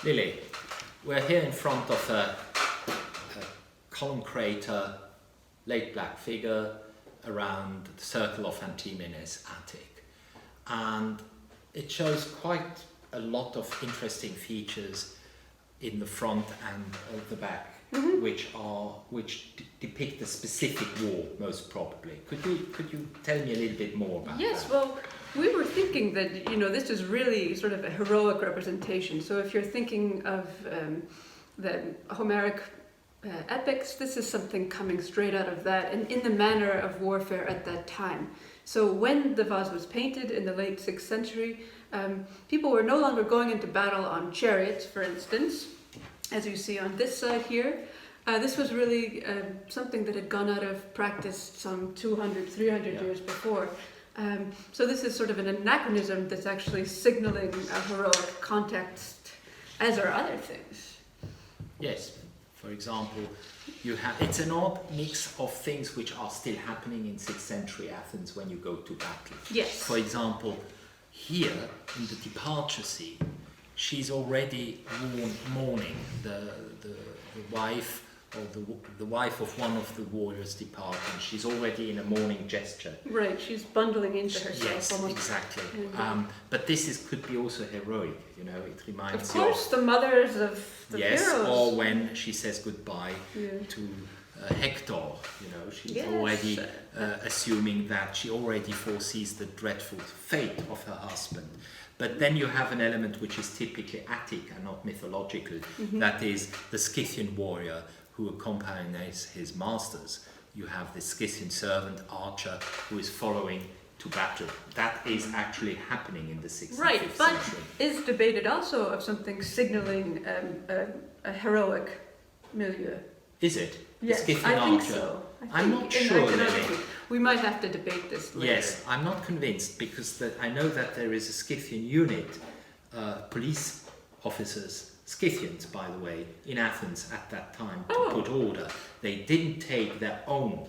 Lily, we're here in front of a column crater, late black figure around the circle of Antimenes' attic. And it shows quite a lot of interesting features in the front and the back, which depict a specific war, most probably. Could you tell me a little bit more about that? Yes, well, we were thinking that, this is really sort of a heroic representation. So if you're thinking of the Homeric epics, this is something coming straight out of that and in the manner of warfare at that time. So when the vase was painted in the late 6th century, people were no longer going into battle on chariots, for instance, as you see on this side here. This was really something that had gone out of practice some 200, 300 years before. So this is sort of an anachronism that's actually signaling a heroic context, as are other things. Yes. For example, it's an odd mix of things which are still happening in 6th century Athens when you go to battle. Yes. For example, here in the departure scene, she's already mourning the wife, or the wife of one of the warriors departing. She's already in a mourning gesture. Right, she's bundling into herself. Yes, almost. Exactly. But this could be also heroic, It reminds you of course, the mothers of the heroes. Yes, or when she says goodbye to Hector, she's already assuming that she already foresees the dreadful fate of her husband. But then you have an element which is typically Attic and not mythological. That is the Scythian warrior who accompanies his masters. You have the Scythian servant, archer, who is following to battle. That is actually happening in the 6th right, and 5th but century. Is debated also of something signaling a heroic milieu. Is it? Yes, the Scythian I think archer? so. I'm not sure, Lily. We might have to debate this later. Yes, I'm not convinced because I know that there is a Scythian unit, police officers, Scythians by the way, in Athens at that time to put order. They didn't take their own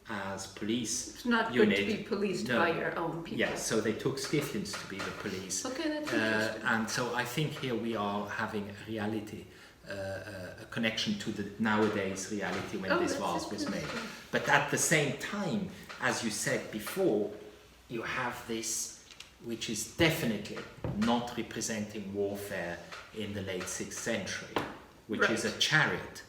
as police It's not unit. good to be policed by your own people. Yes, so they took Scythians to be the police. Okay, that's interesting. And so I think here we are having a reality, a connection to the nowadays reality when this vase was made. But at the same time, as you said before, you have this which is definitely not representing warfare in the late 6th century, which is a chariot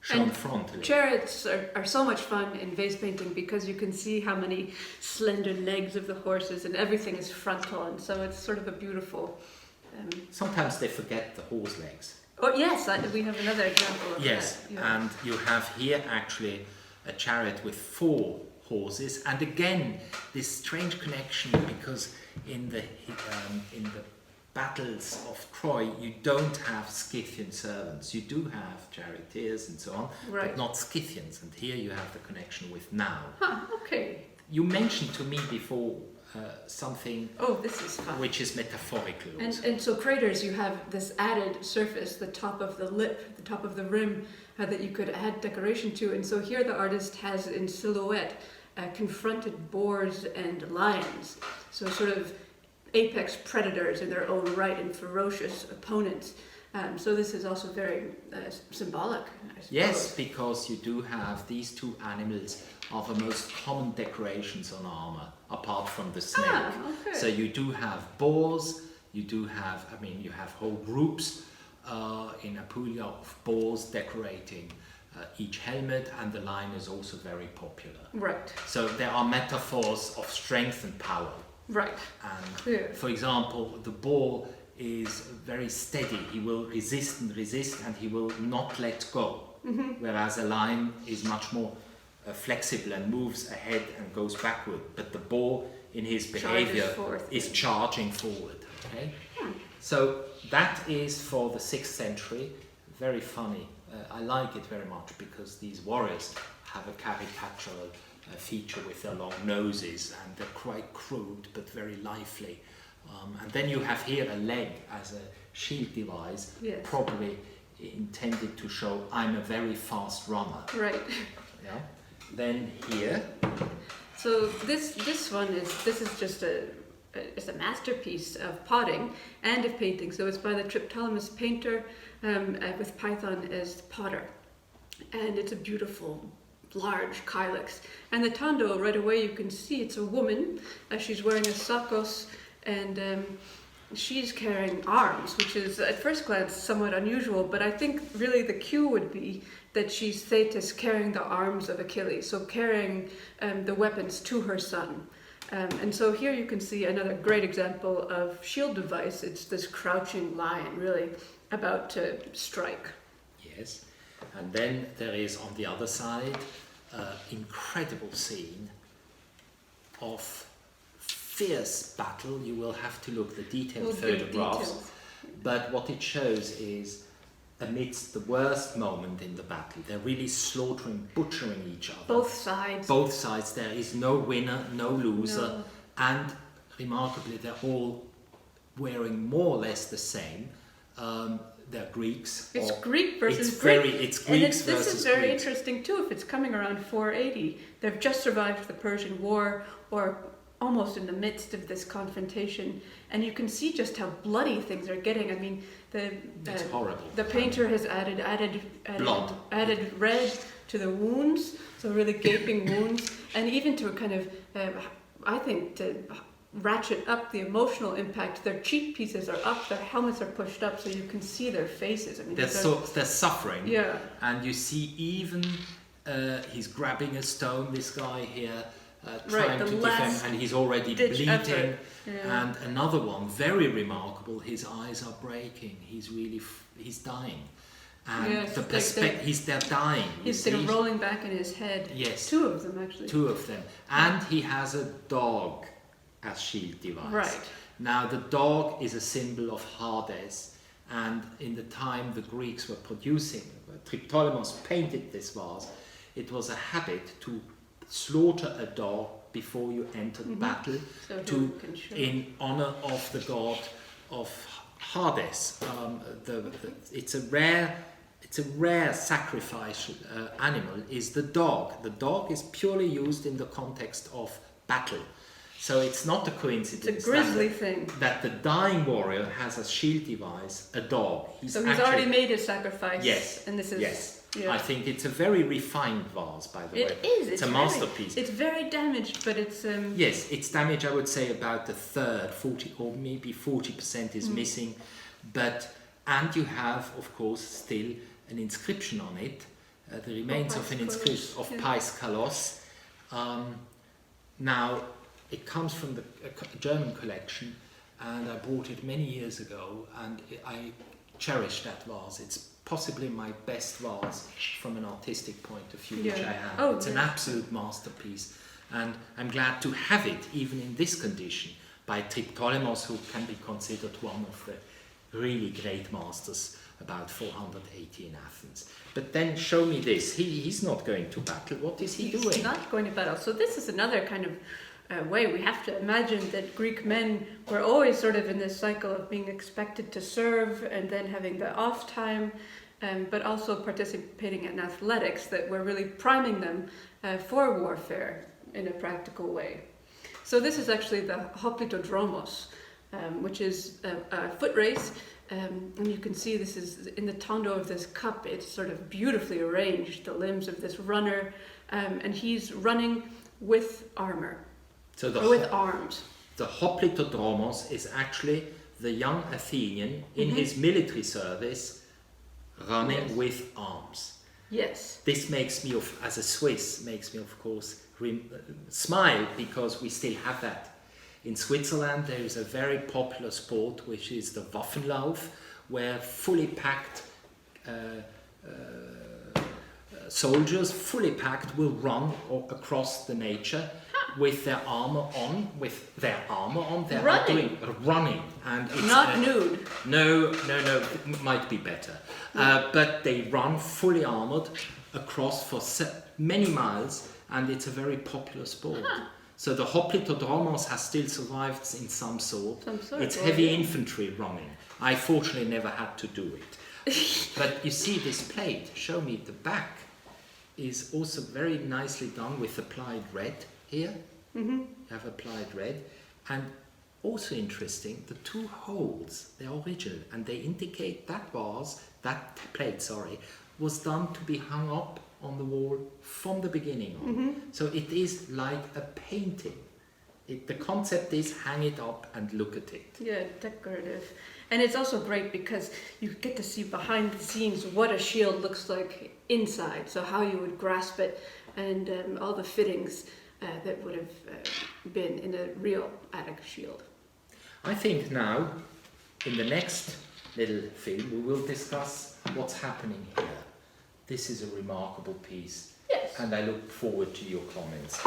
shown frontally. Chariots are so much fun in vase painting because you can see how many slender legs of the horses and everything is frontal, and so it's sort of a beautiful... Sometimes they forget the horse legs. Oh yes, we have another example of yes, that. Yeah. And you have here actually a chariot with 4 horses, and again this strange connection because in the battles of Troy you don't have Scythian servants, you do have charioteers and so on, but not Scythians, and here you have the connection with now. Okay. You mentioned to me before something this is fun. Which is metaphorical. And so craters, you have this added surface, the top of the lip, the top of the rim, that you could add decoration to. And so here the artist has in silhouette confronted boars and lions. So sort of apex predators in their own right and ferocious opponents. So this is also very symbolic, I suppose. Yes, because you do have these 2 animals are the most common decorations on armor, apart from the snake. Okay. So you do have boars, you have whole groups in Apulia of boars decorating each helmet, and the lion is also very popular. Right. So there are metaphors of strength and power. Right. And for example, the boar is very steady. He will resist, and he will not let go. Whereas a lion is much more flexible and moves ahead and goes backward. But the boar, in his behavior, is charging forward. Okay? So that is for the 6th century. Very funny. I like it very much because these warriors have a caricatural feature with their long noses, and they're quite crude but very lively. And then you have here a leg as a shield device, probably intended to show I'm a very fast runner. Right. Yeah. Then here. So this is just is a masterpiece of potting and of painting. So it's by the Triptolemus painter with Python as potter. And it's a beautiful, large kylix. And the tondo, right away you can see it's a woman. She's wearing a sakos, and she's carrying arms, which is at first glance somewhat unusual, but I think really the cue would be that she's Thetis carrying the arms of Achilles, so carrying the weapons to her son. And so here you can see another great example of shield device. It's this crouching lion, really about to strike. Yes, and then there is on the other side incredible scene of fierce battle. You will have to look the detailed photographs, but what it shows is amidst the worst moment in the battle, they're really slaughtering, butchering each other. Both sides. Both sides. There is no winner, no loser, and remarkably, they're all wearing more or less the same. They're Greeks. It's Greek versus Greek. It's Greeks versus Greeks. This is very interesting too. If it's coming around 480, they've just survived the Persian War, or almost in the midst of this confrontation, and you can see just how bloody things are getting. I mean, it's horrible. The painter has added blood, added red to the wounds, so really gaping wounds, and even to kind of, I think, to ratchet up the emotional impact. Their cheek pieces are up, their helmets are pushed up, so you can see their faces. I mean, they're suffering. Yeah. And you see even he's grabbing a stone. This guy here. Trying to defend, and he's already bleeding. Yeah. And another one, very remarkable. His eyes are breaking. He's dying, and yes, they're dying. He's rolling back in his head. Yes, two of them actually. Two of them, and he has a dog as shield device. Right. Now the dog is a symbol of Hades, and in the time the Greeks were producing, Triptolemus painted this vase. It was a habit to slaughter a dog before you entered battle, so in honor of the god of Hades. It's a rare sacrifice animal is the dog. The dog is purely used in the context of battle. So it's not a coincidence. It's a grisly thing. That the dying warrior has a shield device, a dog. He's already made his sacrifice. Yes. And this is. Yes. Yeah. I think it's a very refined vase, by the way. It is. It's a masterpiece. It's very damaged, but it's. Yes, it's damaged. I would say about a third, 40 or maybe 40% is missing, and you have, of course, still an inscription on it. The remains of an inscription of Pais Kalos. Now, it comes from the German collection, and I bought it many years ago, and I cherish that vase. It's possibly my best vase from an artistic point of view, which I have. It's an absolute masterpiece, and I'm glad to have it, even in this condition, by Triptolemus, who can be considered one of the really great masters about 480 in Athens. But then show me this. He's not going to battle. What is he doing? He's not going to battle. So this is another kind of way. We have to imagine that Greek men were always sort of in this cycle of being expected to serve and then having the off time, but also participating in athletics that were really priming them for warfare in a practical way. So this is actually the hoplitodromos, which is a foot race. And you can see this is in the tondo of this cup. It's sort of beautifully arranged, the limbs of this runner, and he's running with armor, with arms. The hoplitodromos is actually the young Athenian in his military service running with arms. Yes. This makes me, as a Swiss, of course smile, because we still have that. In Switzerland, there is a very popular sport, which is the Waffenlauf, where fully packed soldiers, fully packed, will run across the nature with their armor on. They are doing running, and it's not nude. No, it might be better. But they run fully armored across for many miles, and it's a very popular sport. So the hoplitodromos has still survived in some sort. It's heavy infantry running. I fortunately never had to do it. But you see this plate, show me the back, is also very nicely done with applied red here. You have applied red. And also interesting, the two holes, they're original, and they indicate that that plate, was done to be hung up on the wall from the beginning on. So it is like a painting. The concept is hang it up and look at it. Yeah, decorative. And it's also great because you get to see behind the scenes what a shield looks like inside, so how you would grasp it, and all the fittings that would have been in a real attic shield. I think now, in the next little film, we will discuss what's happening here. This is a remarkable piece, Yes. and I look forward to your comments.